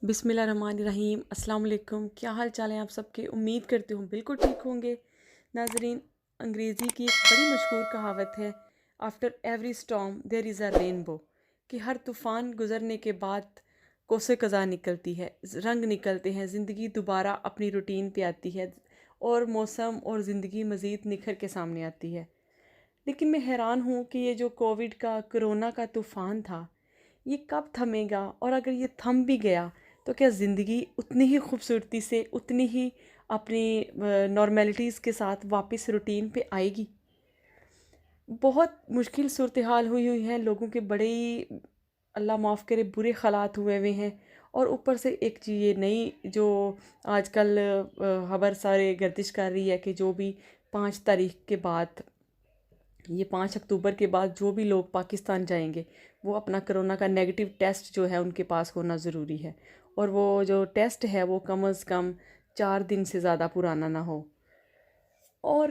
बिस्मिल्लाहिर्रहमानिर्रहीम अस्सलाम वालेकुम। क्या हाल चाल है आप सबके? उम्मीद करती हूँ बिल्कुल ठीक होंगे। नाजरीन, अंग्रेज़ी की एक बड़ी मशहूर कहावत है, after every storm there is a rainbow, कि हर तूफ़ान गुज़रने के बाद कोसे कज़ा निकलती है, रंग निकलते हैं, ज़िंदगी दोबारा अपनी रूटीन पे आती है और मौसम और ज़िंदगी मज़ीद निखर के सामने आती है। लेकिन मैं हैरान हूँ कि ये जो कोविड का, कोरोना का तूफ़ान था, ये कब थमेगा? और अगर ये थम भी गया तो क्या ज़िंदगी उतनी ही खूबसूरती से, उतनी ही अपनी नॉर्मेलिटीज़ के साथ वापस रूटीन पे आएगी? बहुत मुश्किल सूरत हाल हुई है, लोगों के बड़े ही, अल्लाह माफ़ करे, बुरे हालात हुए हुए हैं। और ऊपर से एक चीज़ ये नई जो आजकल खबर सारे गर्दिश कर रही है कि जो भी 5 तारीख के बाद, ये 5 अक्टूबर के बाद जो भी लोग पाकिस्तान जाएंगे वो अपना कोरोना का नेगेटिव टेस्ट जो है उनके पास होना ज़रूरी है। और वो जो टेस्ट है वो कम अज़ कम 4 दिन से ज़्यादा पुराना ना हो। और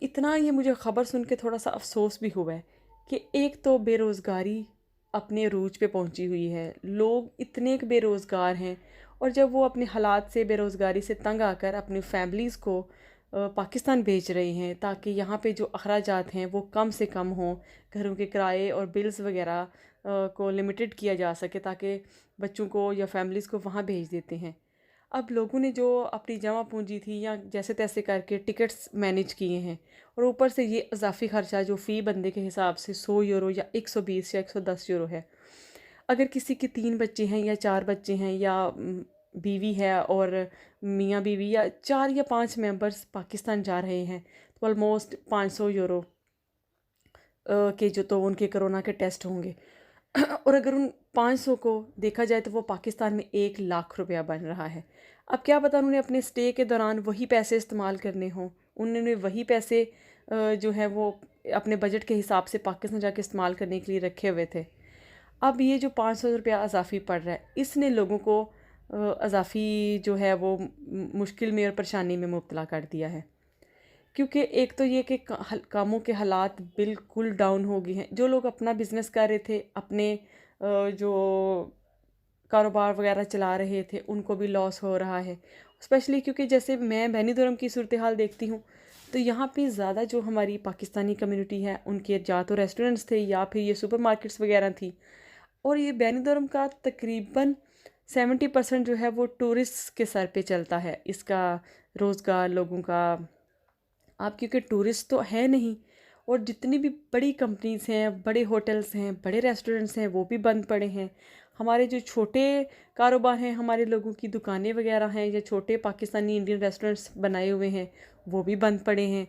इतना ये मुझे ख़बर सुन के थोड़ा सा अफसोस भी हुआ है कि एक तो बेरोज़गारी अपने अरूज पे पहुंची हुई है, लोग इतने बेरोज़गार हैं। और जब वो अपने हालात से, बेरोज़गारी से तंग आकर अपनी फैमिलीज़ को पाकिस्तान भेज रहे हैं ताकि यहाँ पे जो अखराजात हैं वो कम से कम हों, घरों के किराए और बिल्स वगैरह को लिमिटेड किया जा सके ताकि बच्चों को या फैमिलीज़ को वहाँ भेज देते हैं। अब लोगों ने जो अपनी जमा पूंजी थी या जैसे तैसे करके टिकट्स मैनेज किए हैं, और ऊपर से ये इजाफी खर्चा जो फ़ी बंदे के हिसाब से 100 यूरो या 120 या 110 यूरो है। अगर किसी के 3 बच्चे हैं या 4 बच्चे हैं या बीवी है और मियाँ बीवी या 4 या 5 मेंबर्स पाकिस्तान जा रहे हैं, तो ऑलमोस्ट 500 यूरो के जो तो उनके कोरोना के टेस्ट होंगे। और अगर उन 500 को देखा जाए तो वो पाकिस्तान में 1 लाख रुपया बन रहा है। अब क्या पता उन्होंने अपने स्टे के दौरान वही पैसे इस्तेमाल करने हों, उन्होंने वही पैसे जो है वो अपने बजट के हिसाब से पाकिस्तान जाके इस्तेमाल करने के लिए रखे हुए थे। अब ये जो 500 रुपया अजाफ़ी पड़ रहा है, इसने लोगों को अजाफ़ी जो है वो मुश्किल में और परेशानी में मुब्तला कर दिया है। क्योंकि एक तो ये कि कामों के हालात बिल्कुल डाउन हो गए हैं। जो लोग अपना बिज़नेस कर रहे थे, अपने जो कारोबार वगैरह चला रहे थे, उनको भी लॉस हो रहा है। स्पेशली क्योंकि जैसे मैं बेनीदुरम की सूरत हाल देखती हूँ, तो यहाँ पे ज़्यादा जो हमारी पाकिस्तानी कम्युनिटी है उनके या तो रेस्टोरेंट्स थे या फिर ये सुपरमार्केट्स वगैरह थी। और ये बेनीदुरम का तकरीबन 70% जो है वो टूरिस्ट के सर पे चलता है, इसका रोज़गार लोगों का। आप क्योंकि टूरिस्ट तो है नहीं, और जितनी भी बड़ी कंपनीज़ हैं, बड़े होटल्स हैं, बड़े रेस्टोरेंट्स हैं, वो भी बंद पड़े हैं। हमारे जो छोटे कारोबार हैं, हमारे लोगों की दुकानें वगैरह हैं या छोटे पाकिस्तानी इंडियन रेस्टोरेंट्स बनाए हुए हैं, वो भी बंद पड़े हैं।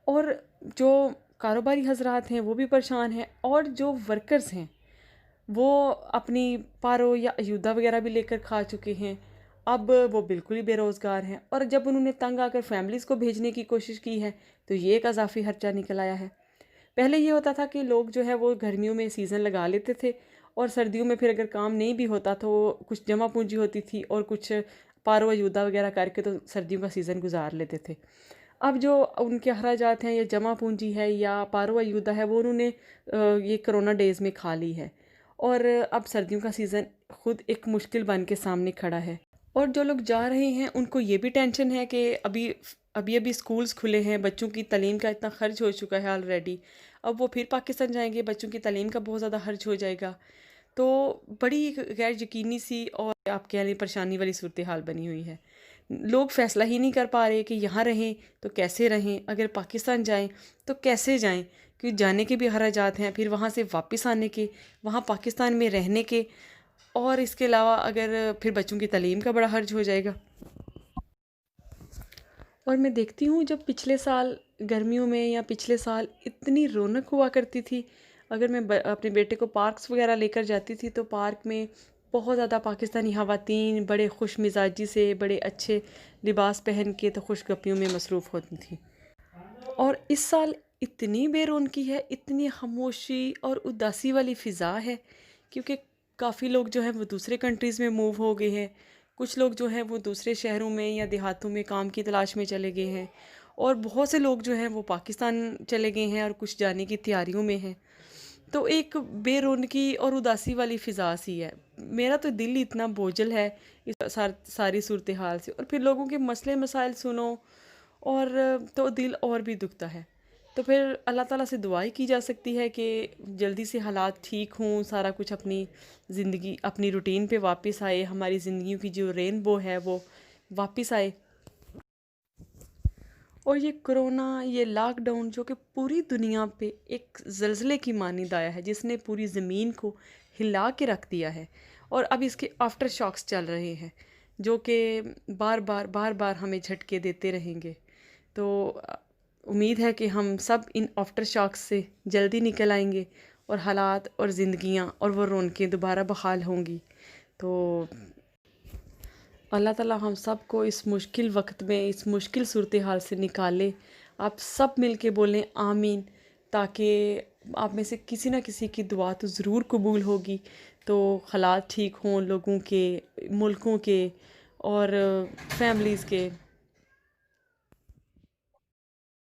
और जो कारोबारी हजरात हैं वो भी परेशान हैं, और जो वर्कर्स हैं वो अपनी पारो या अयूदा वगैरह भी लेकर खा चुके हैं। अब वो बिल्कुल ही बेरोज़गार हैं, और जब उन्होंने तंग आकर फैमिलीज़ को भेजने की कोशिश की है तो ये एक अजाफ़ी खर्चा निकल आया है। पहले ये होता था कि लोग जो है वो गर्मियों में सीज़न लगा लेते थे, और सर्दियों में फिर अगर काम नहीं भी होता तो कुछ जमा पूंजी होती थी और कुछ पारो अयूदा वगैरह करके तो सर्दियों का सीज़न गुजार लेते थे। अब जो उनके अखराजात हैं या जमा पूंजी है या पारो अयूदा है, वो उन्होंने ये कोरोना डेज़ में खा ली है। और अब सर्दियों का सीज़न खुद एक मुश्किल बन के सामने खड़ा है। और जो लोग जा रहे हैं उनको ये भी टेंशन है कि अभी अभी अभी स्कूल्स खुले हैं, बच्चों की तालीम का इतना ख़र्च हो चुका है ऑलरेडी। अब वो फिर पाकिस्तान जाएंगे, बच्चों की तालीम का बहुत ज़्यादा खर्च हो जाएगा। तो बड़ी एक गैर यकीनी सी और आप कह लें परेशानी वाली सूरत हाल बनी हुई है। लोग फ़ैसला ही नहीं कर पा रहे कि यहाँ रहें तो कैसे रहें, अगर पाकिस्तान जाएं तो कैसे जाएं, क्योंकि जाने के भी अखराजात हैं, फिर वहाँ से वापस आने के, वहाँ पाकिस्तान में रहने के, और इसके अलावा अगर फिर बच्चों की तालीम का बड़ा खर्च हो जाएगा। और मैं देखती हूँ जब पिछले साल गर्मियों में या पिछले साल इतनी रौनक हुआ करती थी, अगर मैं अपने बेटे को पार्क्स वगैरह लेकर जाती थी तो पार्क में बहुत ज़्यादा पाकिस्तानी ख़वातीन बड़े खुश मिजाजी से, बड़े अच्छे लिबास पहन के तो खुशगपियों में मसरूफ़ होती थी। और इस साल इतनी बेरौनकी है, इतनी खामोशी और उदासी वाली फ़िज़ा है, क्योंकि काफ़ी लोग जो हैं वो दूसरे कंट्रीज़ में मूव हो गए हैं। कुछ लोग जो हैं वो दूसरे शहरों में या देहातों में काम की तलाश में चले गए हैं, और बहुत से लोग जो हैं वो पाकिस्तान चले गए हैं और कुछ जाने की तैयारियों में हैं। तो एक बेरौनकी और उदासी वाली फ़िज़ा सी है। मेरा तो दिल ही इतना बोझिल है इस सारी सूरत हाल से, और फिर लोगों के मसले मसाइल सुनो और तो दिल और भी दुखता है। तो फिर अल्लाह ताला से दुआ ही की जा सकती है कि जल्दी से हालात ठीक हों, सारा कुछ अपनी ज़िंदगी अपनी रूटीन पे वापस आए, हमारी ज़िंदगियों की जो रेनबो है वो वापस आए। और ये कोरोना, ये लॉकडाउन जो कि पूरी दुनिया पे एक ज़लज़ले की मानद आया है, जिसने पूरी ज़मीन को हिला के रख दिया है, और अब इसके आफ्टर शॉक्स चल रहे हैं जो कि बार बार हमें झटके देते रहेंगे। तो उम्मीद है कि हम सब इन आफ्टर शॉक्स से जल्दी निकल आएंगे और हालात और ज़िंदगियां और वो रौनकें दोबारा बहाल होंगी। तो अल्लाह ताला हम सब को इस मुश्किल वक्त में, इस मुश्किल सूरत हाल से निकाले। आप सब मिल के बोलें आमीन, ताकि आप में से किसी ना किसी की दुआ तो ज़रूर कबूल होगी, तो हालात ठीक हों लोगों के, मुल्कों के और फैमिलीज़ के।